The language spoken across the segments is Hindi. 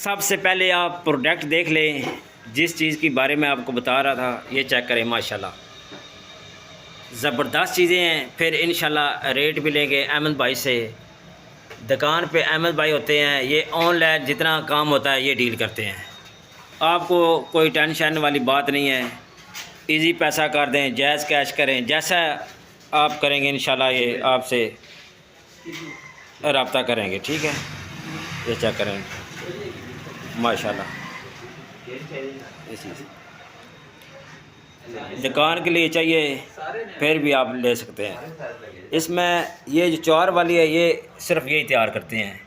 सबसे पहले आप प्रोडक्ट देख लें। जिस चीज़ की बारे में आपको बता रहा था ये चेक करें, माशाल्लाह ज़बरदस्त चीज़ें हैं। फिर इंशाल्लाह रेट भी लेंगे अहमद भाई से। दुकान पे अहमद भाई होते हैं, ये ऑनलाइन जितना काम होता है ये डील करते हैं। आपको कोई टेंशन वाली बात नहीं है, इजी पैसा कर दें, जायज़ कैश करें, जैसा आप करेंगे इंशाल्लाह ये आपसे रब्ता करेंगे। ठीक है, ये चेक करें माशाल्लाह। दुकान के लिए चाहिए फिर भी आप ले सकते हैं। इसमें ये जो 4 वाली है ये सिर्फ यही तैयार करते हैं,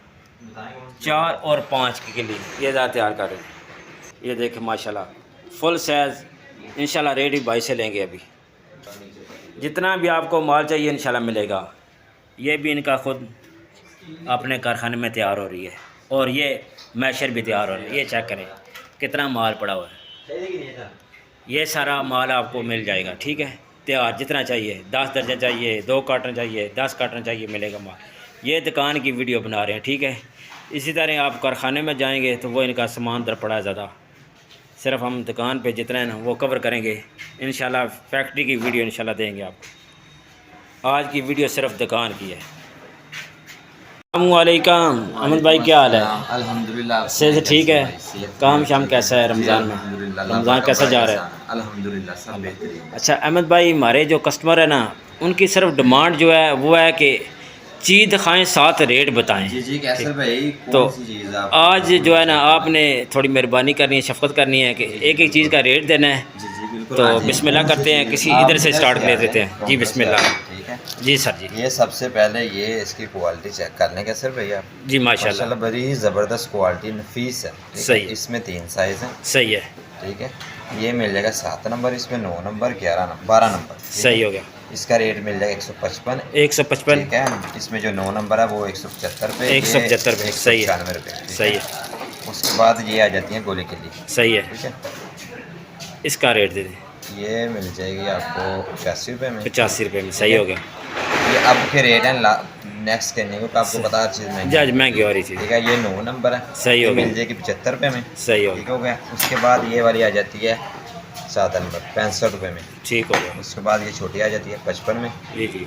4 और 5 के लिए ये ज़्यादा तैयार कर रहे हैं। ये देखें माशाल्लाह फुल साइज़। इंशाल्लाह रेट भी भाई से लेंगे। अभी जितना भी आपको माल चाहिए इंशाल्लाह मिलेगा। ये भी इनका खुद अपने कारखाने में तैयार हो रही है और ये मैशर भी तैयार हो रही है। ये चेक करें कितना माल पड़ा हुआ है। ये सारा माल आपको मिल जाएगा। ठीक है, तैयार जितना चाहिए, 10 दर्जन चाहिए, 2 कार्टन चाहिए, 10 कार्टन चाहिए, मिलेगा माल। ये दुकान की वीडियो बना रहे हैं। ठीक है, इसी तरह आप कारखाने में जाएंगे तो वो इनका सामान दर पड़ा है ज़्यादा। सिर्फ हम दुकान पे जितना है ना वो कवर करेंगे इंशाल्लाह। फैक्ट्री की वीडियो इंशाल्लाह देंगे आपको। आज की वीडियो सिर्फ दुकान की है। अस्सलामुअलैकुम अहमद भाई, क्या हाल है? अल्हम्दुलिल्लाह से ठीक है। काम शाम कैसा है? रमज़ान में रमज़ान कैसा जा रहा है? अल्हम्दुलिल्लाह सब बेहतरीन। अच्छा अहमद भाई, हमारे जो कस्टमर है ना उनकी सिर्फ डिमांड जो है वो है कि चीज़ दिखाएं साथ रेट बताएं। जी जी कैसर भाई, तो कौन सी चीज़ आप आज जो है ना आपने थोड़ी मेहरबानी करनी है, शफकत करनी है कि एक एक चीज़ का रेट देना है। जी जी बिल्कुल। तो बिस्मिल्लाह करते हैं, किसी इधर से स्टार्ट कर देते हैं। जी बिस्मिल्लाह। ठीक है जी सर जी। ये सबसे पहले ये इसकी क्वालिटी चेक कर लें कैसर भाई आप। जी माशाल्लाह बड़ी ज़बरदस्त क्वालिटी, नफीस है। सही। इसमें 3 साइज़ हैं। सही है। ठीक है, ये मिल जाएगा 7 नंबर, इसमें 9 नंबर, 11 नंबर, 12 नंबर। सही हो गया। इसका रेट मिल जाएगा 155। 155। ठीक है, इसमें जो 9 नंबर है वो 175 रुपये, 175 रुपये। सही है। 195 रुपये। सही है। उसके बाद ये आ जाती हैं गोली के लिए। सही है। ठीक है, इसका रेट दे दें। ये मिल जाएगी आपको 85 रुपये में। 85 रुपये में। सही हो गया। ये अब के रेट हैं नेक्स्ट करने को, तो आपको पता हर चीज़ महंगी जज महंगी हो रही थी। ठीक है, ये 9 नंबर है। सही हो गया। मिल जाएगी 75 रुपये में। सही हो ठीक गया। हो गया। उसके बाद ये वाली आ जाती है 7 नंबर, 65 रुपये में। ठीक हो गया। उसके बाद ये छोटी आ जाती है 55 में। जी जी।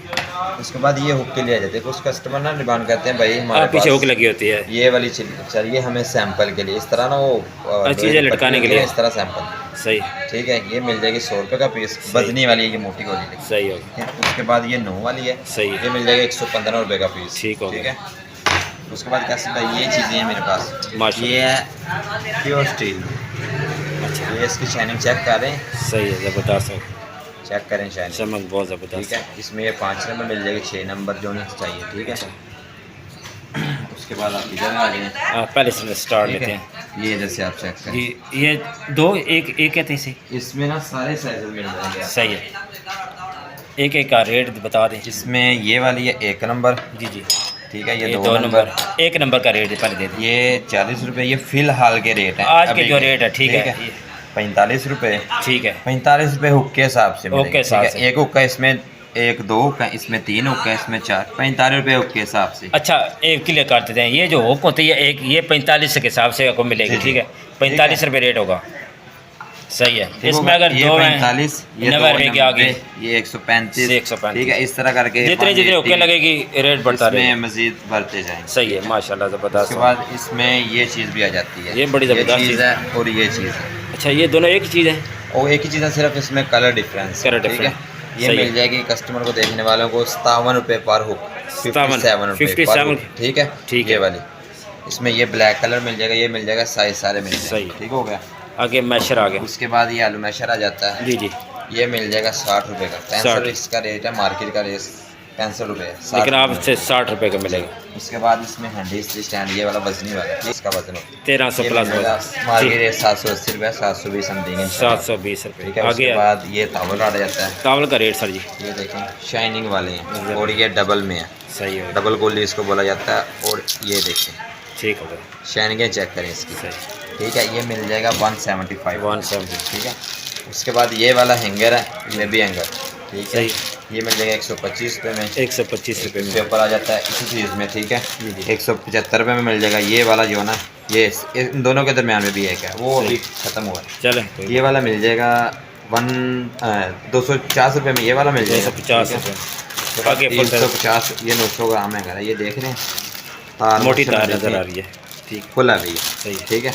उसके बाद ये हुक के लिए आ जाती है। कुछ कस्टमर ना डिमांड करते हैं भाई हमारे पीछे हुक पास लगी होती है। ये वाली चाहिए हमें सैंपल के लिए, इस तरह ना वो चीज़ें लटकाने के लिए इस तरह सैंपल। सही। ठीक है, ये मिल जाएगी 100 रुपये का पीस। बदनी वाली है ये, मोटी वाली। सही हो गया। उसके बाद ये 9 वाली है। सही है। ये मिल जाएगा 115 रुपये का पीस। ठीक हो गया। है। उसके बाद कैसे भाई ये चीज़ें हैं मेरे पास। माशाल्लाह। ये है प्योर स्टील। अच्छा, ये इसकी शाइनिंग चेक करें। सही है, ज़बरदस्त है। चेक करें शाइनिंग। चमक बहुत ठीक ज़बरदस्त है, इसमें ये 5 नंबर मिल जाएगी, 6 नंबर जो नहीं चाहिए। ठीक है, उसके बाद आप इधर आ जाएं। आप पहले से स्टार्ट ठीक लेते है, हैं। ये इधर से आप चेक करें। ये 2 एक कहते हैं इसे। इसमें ना सारे साइज मिल जाएंगे। सही है। एक एक का रेट बता दें। इसमें ये वाली है 1 नंबर। जी जी। ठीक है, ये ये 2 2 नंबर। नंबर। 1 नंबर का रेट पहले दे दें। ये 40 रुपये, ये फ़िलहाल के रेट है आज के जो रेट है। ठीक है। 45 रुपये। ठीक है। 45 रुपये हुक के हिसाब से मिलेंगे। हुक के हिसाब ठीक है, से। एक हुक्का इसमें 1 2 हुक्का, इसमें 3 हुक्का, इसमें 4, 45 रुपये हुक के हिसाब से। अच्छा, एक क्लियर कर देते हैं। ये जो हुक होती है एक, ये 45 के हिसाब से आपको मिलेगी। जी, ठीक है, ठीक 45 रुपये रेट होगा। सही है। इसमें अगर ये 2 हैं 45, ये 90 रुपये की आ गई, ये 135, 135। ठीक है, इस तरह करके जितने जितने हुक्के लगेगी रेट बढ़ता इसमें रहेगा। मजीद बढ़ते जाएंगे। सही है, माशाल्लाह ज़बरदस्त। उसके बाद इसमें ये चीज़ भी आ जाती है। ये बड़ी ज़बरदस्त चीज़ चीज़ है और ये चीज़ है। अच्छा, ये दोनों एक ही चीज़ है? और एक ही चीज़ है, सिर्फ इसमें कलर डिफरेंस। कलर ठीक है, डिफरेंस। ये सही मिल है। जाएगी कस्टमर को, देखने वालों को 57 रुपये पर हुक, 57 रुपये पर 57। हुक। ठीक है, ठीक ये है। वाली। इसमें ये ब्लैक कलर मिल जाएगा, ये मिल जाएगा, साइज सारे मिल सही। जाएंगे। ठीक हो गया। आगे मैशर आ गया। उसके बाद ये आलू मैशर आ जाता है। जी जी। ये मिल जाएगा 60 रुपये का। 60। 65 इसका रेट है, मार्केट का रेट 65 रुपये है। लेकिन आपसे 60 रुपये का मिलेगा। उसके बाद इसमें हैंडी स्टैंड, ये वाला वजनी वाला, इसका वजन 1300 प्लस मार्केट रेट 780 रुपये, 720 हम देंगे। 720 रुपये। ठीक है, आगे उसके बाद ये तावल आ जाता है। तावल का रेट सर जी? ये देखें शाइनिंग वाले हैं और ये डबल में है। सही है। डबल गोली इसको बोला जाता है। और ये देखें ठीक हो गया। शाइनिंगें चेक करें इसकी। सही। ठीक है, ये मिल जाएगा 175। 170। ठीक है, उसके बाद ये वाला हैंगर है, ये भी हैंगर ठीक है। सही। ये मिल जाएगा 125 रुपये में। 125 रुपये इसके में। ऊपर आ जाता है इसी चीज़ में, ठीक है। जी जी। 175 रुपये में मिल जाएगा। ये वाला जो है ना, ये इन दोनों के दरमियान में भी है क्या, वो अभी ख़त्म हुआ है। चलें, ये वाला मिल जाएगा 250 रुपये में। ये वाला मिल जाएगा 250 रुपये। आगे 350। ये 900 ग्राम है, ये देख रहे हैं, तार मोटी तार नज़र आ रही है। ठीक, खुला भी है। सही है। ठीक है,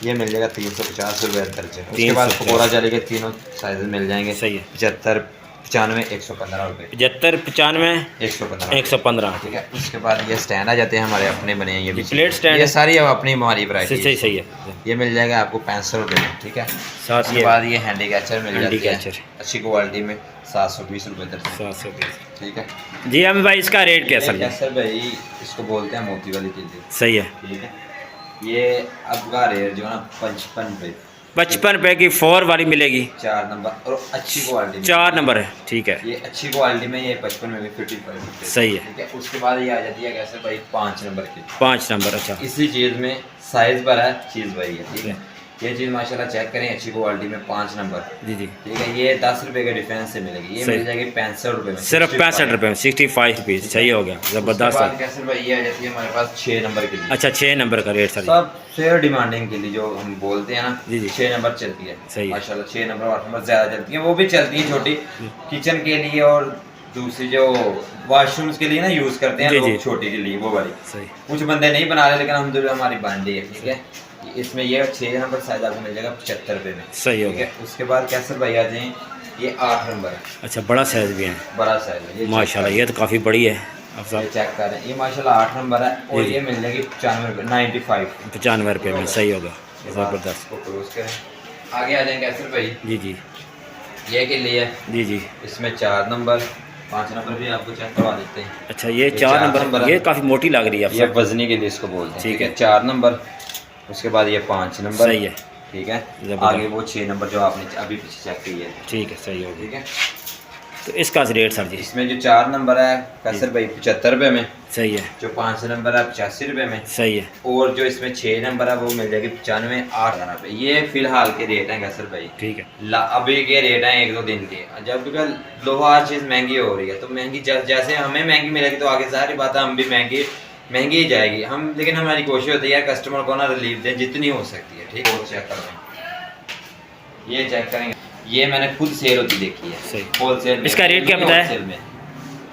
ये मिल जाएगा 350 रुपये दर्जन। उसके 350। बाद पकौड़ा जाली के तीनों साइज मिल जाएंगे। सही है। 75, 95, 115 रुपये। 75, 95, 115। 115। ठीक है। उसके बाद ये स्टैंड आ जाते हैं हमारे अपने बने हैं, ये भी प्लेट स्टैंड, ये सारी अब अपनी हमारी वैरायटी। सही सही है। ये मिल जाएगा आपको 65 रुपये में। ठीक है। साथ उसके बाद ये हैंडी कैचर मिल हैंडी जाती है कैचर। अच्छी क्वालिटी में 720 रुपये दर्जन। 720। ठीक है जी अमित भाई, इसका रेट कैसा है? कैसर भाई इसको बोलते हैं मोती वाली तिल्ली। सही है। ठीक है। ये अब का रेट जो है ना 55 रुपये। 55 रुपये की 4 वाली मिलेगी, 4 नंबर और अच्छी क्वालिटी में। 4 नंबर है। ठीक है, ये अच्छी क्वालिटी में, ये 55 में भी 55 रुपये। सही है। ठीक है। उसके बाद ये आ जाती है कैसे भाई 5 नंबर की। 5 नंबर। अच्छा, इसी चीज़ में साइज भरा है, चीज़ वही है। ठीक है। ये चीज़ माशाल्लाह चेक करें, अच्छी क्वालिटी में 5 नंबर। जी जी। ठीक है। ये 10 रुपये के डिफरेंस से मिलेगी। ये सही। मिल जाएगी 65 रुपये में, सिर्फ 65 रुपये में, 65 रुपीज़। सही हो गया, ज़बरदस्त है। कैसे भाई ये आ जाती है हमारे पास 6 नंबर के लिए। अच्छा, 6 नंबर का रेट सर। सबसे डिमांडिंग के लिए जो हम बोलते हैं ना, जी जी। 6 नंबर चलती है। सही है। माशाल्लाह 6 नंबर 8 नंबर ज़्यादा चलती है। वो भी चलती है छोटी किचन के लिए, और दूसरी जो वॉशरूम्स के लिए ना यूज़ करते हैं जी जी। लोग, छोटी के लिए वो वाली। सही। कुछ बंदे नहीं बना रहे, लेकिन अल्हम्दुलिल्लाह हमारी बांडी है। ठीक है। इसमें ये 6 नंबर साइज आपको मिल जाएगा 75 रुपये में। सही हो ठीक गया। है। उसके बाद कैसर भाई आ जाएँ, ये 8 नंबर है, अच्छा, बड़ा साइज़ भी है बड़ा साइज है। ये माशाल्लाह, ये तो काफ़ी बड़ी है। अब ये साहब चेक कर रहे हैं, ये माशाल्लाह 8 नंबर है, और जी। ये मिल जाएगी 95 रुपये, 95। 95 रुपये में। सही होगा, ज़बरदस्त। इसको क्लोज करें। आगे आ जाएंगे कैसर भाई, जी जी। ये के लिए जी जी। इसमें 4 नंबर 5 नंबर भी आपको चेक करवा देते हैं। अच्छा, ये 4 नंबर, है। ये काफ़ी मोटी लग रही है। ये अब वजनी के लिए इसको बोलते हैं। ठीक है। 4 नंबर। उसके बाद ये 5 नंबर। सही है। ठीक है। जबरदस्त। आगे वो 6 नंबर जो आपने अभी पीछे चेक की है। ठीक है, सही हो गया। ठीक है। तो इसका रेट सर जी? इसमें जो 4 नंबर है कैसर भाई 75 रुपये में। सही है। जो 5 नंबर है 85 रुपये में। सही है। और जो इसमें 6 नंबर है वो मिल जाएगी 95, 8 रुपये। ये फिलहाल के रेट हैं कैसर भाई। ठीक है। अभी के रेट हैं 1-2 दिन के। जब क्योंकि लोहा हर चीज़ महंगी हो रही है, तो महंगी जैसे हमें महंगी मिलेगी तो आगे सारी बात है हम भी महंगी ही जाएगी हम। लेकिन हमारी कोशिश होती है कस्टमर को ना रिलीफ दें जितनी हो सकती है। ठीक है। और चेक कर रहे हैं, ये चेक करेंगे, ये मैंने खुद सेल होती देखी है। सही। होलसेल। इसका रेट क्या बताया? होलसेल में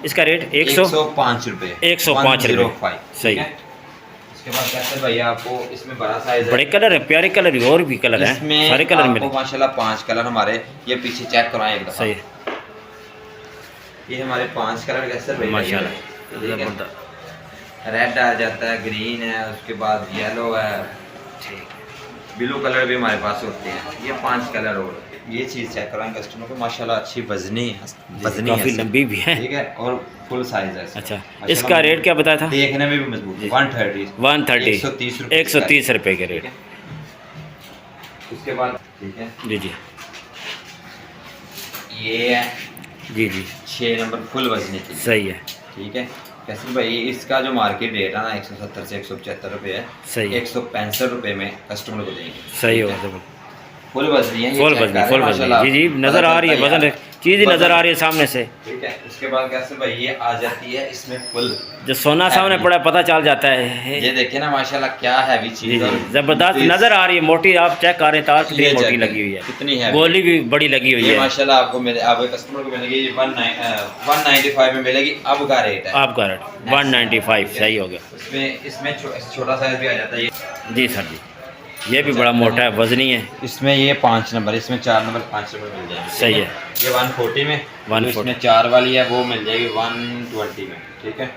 इसका रेट 105 रुपये। 105 रुपये। 105। सही। उसके बाद कैसे भैया आपको इसमें बड़ा साइज है। बड़े कलर है, प्यारे कलर, और भी कलर है, इसमें सारे कलर आपको मिले। माशाल्लाह 5 कलर हमारे, ये पीछे चेक करवाएं एक दफा। सही है। ये हमारे 5 कलर कैसे भैया माशाल्लाह, ठीक है। रेड आ जाता है, ग्रीन है, उसके बाद येलो है, ब्लू कलर भी हमारे पास होते हैं। ये 5 कलर और ये चीज़ चेक करवाएं कस्टमर को। माशाल्लाह अच्छी वजनी काफ़ी लंबी भी है। ठीक है। और फुल साइज है इसका। अच्छा, माशाल्लाह इसका रेट क्या बताया था? देखने में भी मजबूत है। 130 130 130 रुपये के रेट। उसके बाद ठीक है जी जी। ये है जी जी। 6 नंबर फुल वजनी की। सही है। ठीक है। कैसे भाई इसका जो मार्केट रेट है ना 170 से 175 रुपये है। सही है। 165 रुपये में कस्टमर को देंगे। सही होगा। फुल वजनी है, फुल वजनी, फुल वजनी। जी जी, नज़र आ रही है, वजन चीज़ ही नज़र आ रही है सामने से। ठीक है। उसके बाद कैसे भाई ये आ जाती है इसमें फुल, जो सोना सामने पड़ा पता चल जाता है। ये देखिए ना माशाल्लाह क्या हैवी जी चीज़ जी, है। ज़बरदस्त नज़र आ रही है, मोटी। आप चेक कर रहे हैं तार कितनी मोटी लगी हुई है, कितनी है, गोली भी बड़ी लगी हुई ये है। माशाल्लाह आपको आपके कस्टमर को मिलेगी 195 में मिलेगी। अब का रेट है आपका रेट 195। सही हो गया। इसमें छोटा साइज भी आ जाता है। जी सर जी, ये भी बड़ा मोटा है, वजनी है। इसमें ये 5 नंबर, इसमें 4 नंबर 5 नंबर मिल जाएंगे। सही है। ये 140 में, 140 इसमें 4 वाली है वो मिल जाएगी 120 में। ठीक है।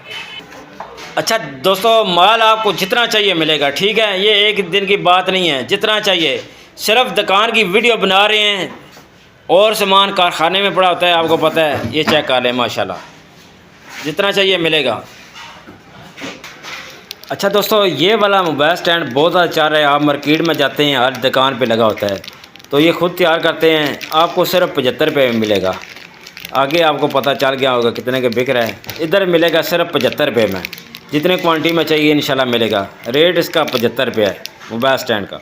अच्छा दोस्तों, माल आपको जितना चाहिए मिलेगा। ठीक है, ये एक दिन की बात नहीं है, जितना चाहिए। सिर्फ दुकान की वीडियो बना रहे हैं और सामान कारखाने में पड़ा होता है, आपको पता है। ये चेक कर लें, माशाल्लाह जितना चाहिए मिलेगा। अच्छा दोस्तों, ये वाला मोबाइल स्टैंड बहुत अच्छा रहा है। आप मार्केट में जाते हैं, हर दुकान पे लगा होता है, तो ये ख़ुद तैयार करते हैं। आपको सिर्फ 75 रुपये में मिलेगा। आगे आपको पता चल गया होगा कितने के बिक रहा है। इधर मिलेगा सिर्फ 75 रुपये में, जितने क्वांटिटी में चाहिए इंशाल्लाह मिलेगा। रेट इसका 75 रुपये है मोबाइल स्टैंड का।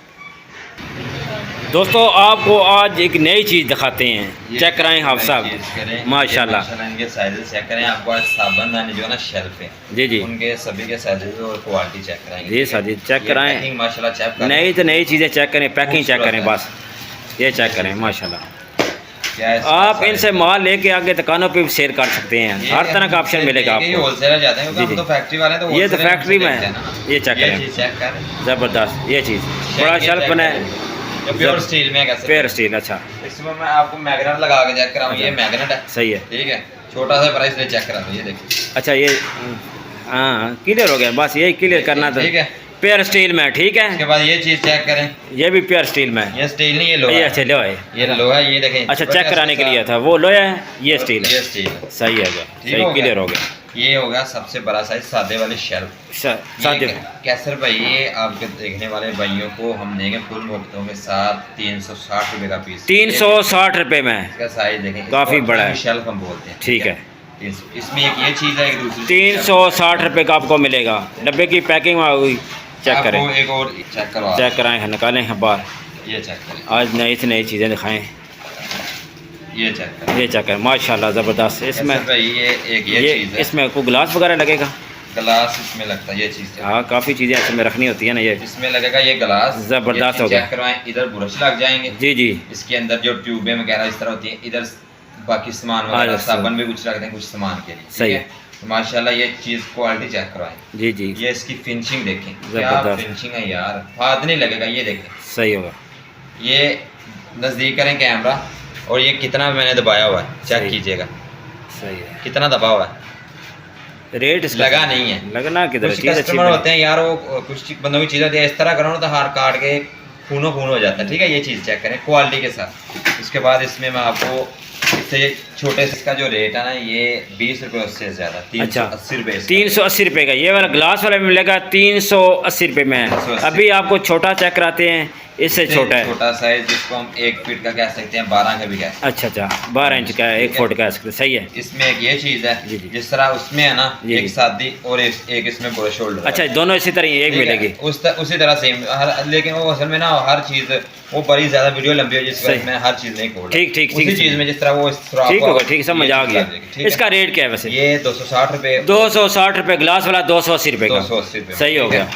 दोस्तों आपको आज एक नई चीज़ दिखाते हैं, चेक कराएं हाफ साहब माशाल्लाह। इनके साइजेस चेक करें। आपको आज साबुन दानी जो है ना शेल्फ है, जी जी, उनके सभी के साइजेस और क्वालिटी चेक कराएंगे। जी सर जी, चेक कराएं। माशाल्लाह चेक करें, नई तो नई चीज़ें चेक करें, पैकिंग चेक करें, बस ये चेक करें माशाल्लाह। क्या है आप इनसे माल लेके आगे दुकानों पे भी शेयर कर सकते हैं, हर तरह का ऑप्शन मिलेगा आपको। होलसेलर जाते हैं क्योंकि हम तो फैक्ट्री वाले हैं, तो ये तो wholesaler फैक्ट्री में से है, लेते हैं ना। ये चेक ये करें, चीज़ चेक करें, ज़बरदस्त ये चीज़, बड़ा शेल्फ बना है, प्योर स्टील में कैसे प्योर स्टील। अच्छा इसमें मैं आपको मैग्नेट लगा के चेक कराऊँ। ये मैग्नेट है, सही है, ठीक है, छोटा सा प्राइस ले चेक करा दो। ये देखिए, अच्छा ये हाँ क्लियर हो गया, बस यही क्लियर करना था। ठीक है, प्योर स्टील में, ठीक है। उसके बाद ये चीज़ चेक करें, ये भी प्योर स्टील में है, ये स्टील नहीं, ये लोहा ये है। अच्छा लोहा है, ये लोहा है, ये देखें। अच्छा चेक कराने के लिए था, वो लोहा है, ये स्टील है, ये स्टील, सही है, सही क्लियर हो गया। ये होगा सबसे बड़ा साइज सादे वाले शेल्फ। सादे कैसर भाई, ये आपके देखने वाले भाइयों को हम देंगे फुल मुफ्तों के साथ 360 रुपये का पीस, 360 रुपये में। इसका साइज देखें, काफ़ी बड़ा है, शेल्फ हम बोलते हैं, ठीक है। इसमें एक ये चीज़ है, एक दूसरी 360 रुपये का आपको मिलेगा, डब्बे की पैकिंग हुई। चेक करें, आपको एक और चेक करवा, चेक कराएं, निकालें बाहर। ये चेक करें, आज नई से नई चीज़ें दिखाएं, ये चेक करें, ये चेक करें माशाल्लाह ज़बरदस्त। इसमें कैसर भाई ये एक ये चीज़ है, इसमें कोई गिलास वगैरह लगेगा, गिलास इसमें लगता है, ये चीज़ हाँ काफ़ी चीज़ें इसमें रखनी होती है ना, ये इसमें लगेगा ये गिलास, ज़बरदस्त हो गया। चेक करवाएं, इधर ब्रश लग जाएंगे, जी जी, इसके अंदर जो ट्यूबें वगैरह इस तरह होती हैं, इधर बाकी सामान वगैरह साबुन भी कुछ रखते हैं कुछ सामान के लिए, सही है। तो माशाल्लाह ये चीज़ क्वालिटी चेक करवाएं, जी जी, ये इसकी फिनिशिंग देखें, क्या ज़बरदस्त फिनिशिंग है यार, हाथ नहीं लगेगा, ये देखें, सही होगा। ये नज़दीक करें कैमरा, और ये कितना मैंने दबाया हुआ है चेक सही। कीजिएगा, सही है, कितना दबा हुआ है, रेट इसका लगा नहीं है। लगना किधर, कुछ चीज़ अच्छी कस्टमर बनी। होते हैं यार, वो कुछ बंदों की चीज़ होती है इस तरह करो ना तो हार काट के खूनो खून हो जाता है, ठीक है। ये चीज़ चेक करें क्वालिटी के साथ। उसके बाद इसमें मैं आपको इससे छोटे से इसका जो रेट है ना, ये 20 रुपये, उससे ज़्यादा 380 रुपये, 380 रुपये का। ये वाला ग्लास वाला में मिलेगा 380 रुपये में। 380। अभी आपको छोटा चेक कराते हैं, इससे छोटा है, छोटा साइज जिसको हम 1 फीट का कह सकते हैं, 12 का भी कह सकते अच्छा अच्छा 12 इंच का है, 1 फुट कह सकते हैं, सही है। हैं। इसमें एक ये चीज़ जी, है, जी। जिस तरह उसमें है ना जी, एक जी। सादी और एक इसमें पूरा शोल्डर, अच्छा दोनों इसी तरह ही एक मिलेगी, उसी तरह सेम लेकिन वो असल में ना हर चीज़ वो बड़ी ज़्यादा वीडियो लंबी हो जिस वजह से मैं हर चीज़ नहीं खोल, ठीक ठीक उसी ठीक चीज़ में जिस तरह वो ठीक होगा, ठीक समझ आ गया। इसका रेट क्या है वैसे? ये 260 रुपये, 260 रुपये ग्लास वाला, 280 रुपये का, 280 रुपये, सही हो गया।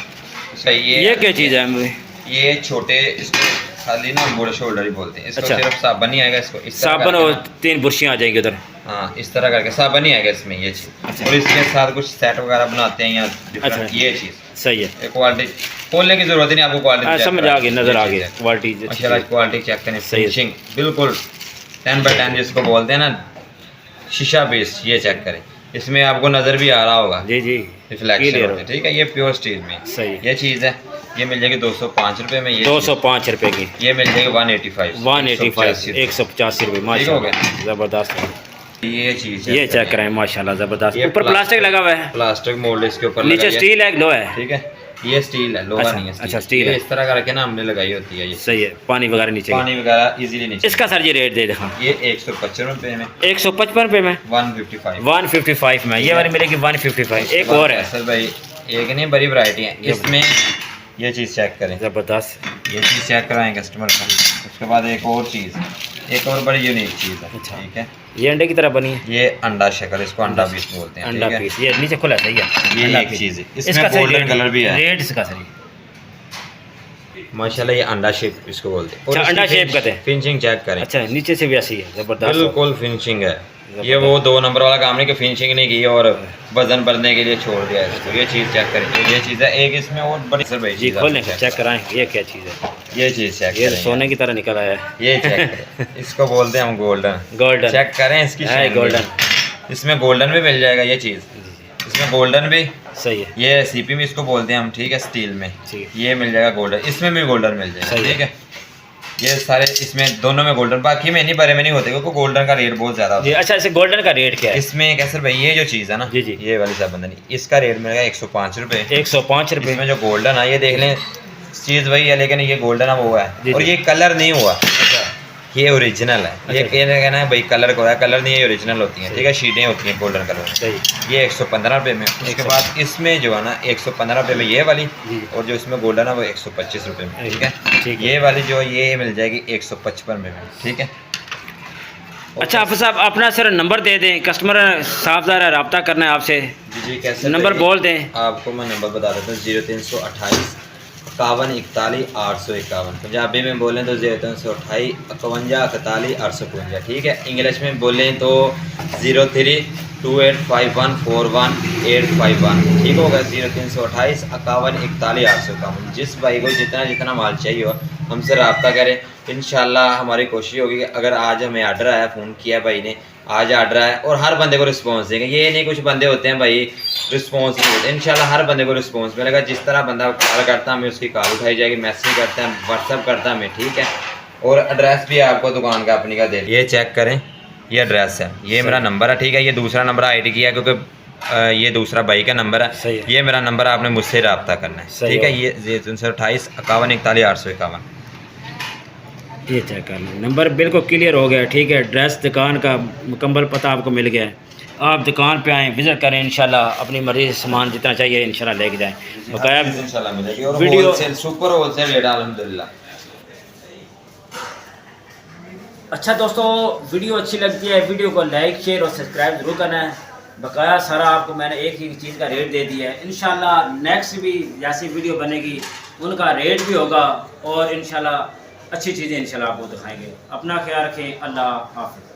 सही है। ये क्या चीज़ है? ये छोटे, इसको खाली ना बड़े शोल्डर ही बोलते हैं, इसको अच्छा। सिर्फ साबुन नहीं आएगा, इसको इस तरह साबुन करके और ना, 3 बुर्शियाँ आ जाएंगी उधर, हाँ इस तरह करके साबुन नहीं आएगा इसमें, ये चीज़। अच्छा। और इसके साथ कुछ सेट वगैरह बनाते हैं या different, अच्छा। ये चीज़ सही है। क्वालिटी खोलने की जरूरत ही नहीं आपको, क्वालिटी समझ आ गई, नज़र आ गई क्वालिटी। माशाल्लाह क्वालिटी चेक करें, सही है। फिनिशिंग बिल्कुल 10/10 जिसको बोलते हैं ना, शीशा बेस, ये चेक करें, इसमें आपको नज़र भी आ रहा होगा, जी जी रिफ्लेक्शन क्लियर होता है, ठीक है। ये प्योर स्टील में सही है। ये चीज़ है, ये मिल जाएगी 205 रुपये में, ये 205 रुपये की, ये मिल जाएगी 185 185 रुपये, हो माशाल्लाह ज़बरदस्त है। ये चीज़ ये चेक कराएं माशाल्लाह ज़बरदस्त। ये ऊपर प्लास्टिक लगा हुआ है, प्लास्टिक मोल्ड इसके ऊपर नीचे लगाई है, स्टील है, लोहा है, ठीक है। ये स्टील है, लोहा अच्छा, नहीं है, अच्छा, स्टील ये है। इस तरह करके ना हमने लगाई होती है, ये सही है। पानी वगैरह नीचे, पानी वगैरह इजीली नीचे। इसका सर जी रेट दे दिखा। ये 155 रुपये में, 155 रुपये में, 155 155 में, ये वाली मिलेगी 155। एक और है सर भाई, एक नहीं बड़ी वैरायटी है इसमें। ये चीज़ चेक करें, ज़बरदस्त, ये चीज़ चेक कराएं कस्टमर को। उसके बाद एक और चीज़, एक और बड़ी यूनिक चीज़ है, अच्छा। ठीक है। ये अंडे की तरह बनी है, ये अंडा शक्ल, इसको अंडा पीस बोलते हैं, अंडा ठीक है। पीस, ये नीचे खुला है, सही है। ये अंडा एक पीस। चीज़ है, इसका इसमें सही गोल्डन कलर भी है। रेट इसका सही माशाल्लाह, ये अंडा शेप इसको बोलते हैं। और अच्छा, अंडा इसकी शेप कहते हैं। फिनिशिंग चेक करें, अच्छा नीचे से भी ऐसी है, ज़बरदस्त। बिल्कुल फिनिशिंग है। ये वो 2 नंबर वाला काम नहीं कि फिनिशिंग नहीं की और वजन भरने के लिए छोड़ दिया है इसको। ये चीज़ चेक करें, ये चीज़ है। एक इसमें और बड़ी सर भाई जी चीज़ खोलें, आपको चेक कराएं, ये क्या चीज़ है? ये चीज़ चेक ये करें, सोने की तरह निकल आया है, ये चेक करें, इसको बोलते हैं हम गोल्डन। गोल्डन, चेक करें इसकी है शाइन गोल्डन, भी। इसमें गोल्डन भी मिल जाएगा, ये चीज़ इसमें गोल्डन भी, सही है। ये सीपी में इसको बोलते हैं हम, ठीक है, स्टील में। ठीक ये मिल जाएगा गोल्डन, इसमें भी गोल्डन मिल जाएगा, सही है। ठीक है। ये सारे इसमें दोनों में गोल्डन, बाकी में नहीं, बड़े में नहीं होते क्योंकि गोल्डन का रेट बहुत ज़्यादा होता जी। है। अच्छा, इसे गोल्डन का रेट क्या है? इसमें क्या सर भाई, ये जो चीज़ है ना, जी जी, ये वाली साबुनदानी, इसका रेट मिलेगा 105 रुपये। 105 रुपये इसमें जो गोल्डन है, ये देख लें चीज़ वही है, लेकिन ये गोल्डन अब हुआ जी है और जी। ये कलर नहीं हुआ। अच्छा, ये ओरिजिनल है। ये कहना है भाई कलर को है, कलर नहीं है, ओरिजिनल होती हैं, ठीक है, शीटें होती हैं गोल्डन कलर। सही। ये 115 रुपये में। उसके बाद इसमें जो है ना 115 रुपये में ये वाली, और जो इसमें गोल्डन है वो 125 रुपये में, ठीक है। ये वाली जो ये मिल जाएगी 155 में, ठीक है। अच्छा आप साहब अपना सर नंबर दे दें, कस्टमर साफ ज़रा रब्ता करना है आपसे। जी कैसे नंबर बोल दें। आपको मैं नंबर बता देता हूँ, 0328 51 41 851। पंजाबी में बोलें तो 0328 51 41 852, ठीक है। इंग्लिश में बोलें तो 03285141 ठीक होगा। 0328 51 41 851। जिस भाई को जितना जितना माल चाहिए हो हमसे रब्ता करें, इंशाल्लाह हमारी कोशिश होगी कि अगर आज हमें आर्डर आया, फ़ोन किया भाई ने, आज आर्डर आया, और हर बंदे को रिस्पांस देंगे। ये नहीं कुछ बंदे होते हैं भाई रिस्पांस नहीं होते, इंशाल्लाह हर बंदे को रिस्पांस मिलेगा। जिस तरह बंदा कॉल करता है हमें उसकी कॉल उठाई जाएगी, मैसेज करता है, व्हाट्सअप करता है हमें, ठीक है। और एड्रेस भी आपको दुकान का अपनी का दे, ये चेक करें, ये एड्रेस है, ये मेरा नंबर है, ठीक है। ये दूसरा नंबर आईडी किया है क्योंकि ये दूसरा भाई का नंबर है। ये मेरा नंबर आपने मुझसे रब्ता करना है, ठीक है। ये 0328 51 41 851, ये चेक कर लें, नंबर बिल्कुल क्लियर हो गया, ठीक है। एड्रेस दुकान का मुकम्मल पता आपको मिल गया है। आप दुकान पे आएँ, विज़िट करें, इंशाल्लाह अपनी मर्ज़ी से सामान जितना चाहिए इंशाल्लाह लेके जाएँ। बकाया इंशाल्लाह मिलेगी। और video wholesale, super wholesale rate अल्हम्दुलिल्लाह। अच्छा दोस्तों, वीडियो अच्छी लगती है, वीडियो को लाइक शेयर और सब्सक्राइब ज़रूर करना है। बकाया सारा आपको मैंने एक ही चीज़ का रेट दे दिया है। इंशाल्लाह नेक्स्ट भी जैसी वीडियो बनेगी उनका रेट भी होगा, और इंशाल्लाह अच्छी चीज़ें इंशाल्लाह आपको दिखाएंगे। अपना ख्याल रखें। अल्लाह हाफ़िज़।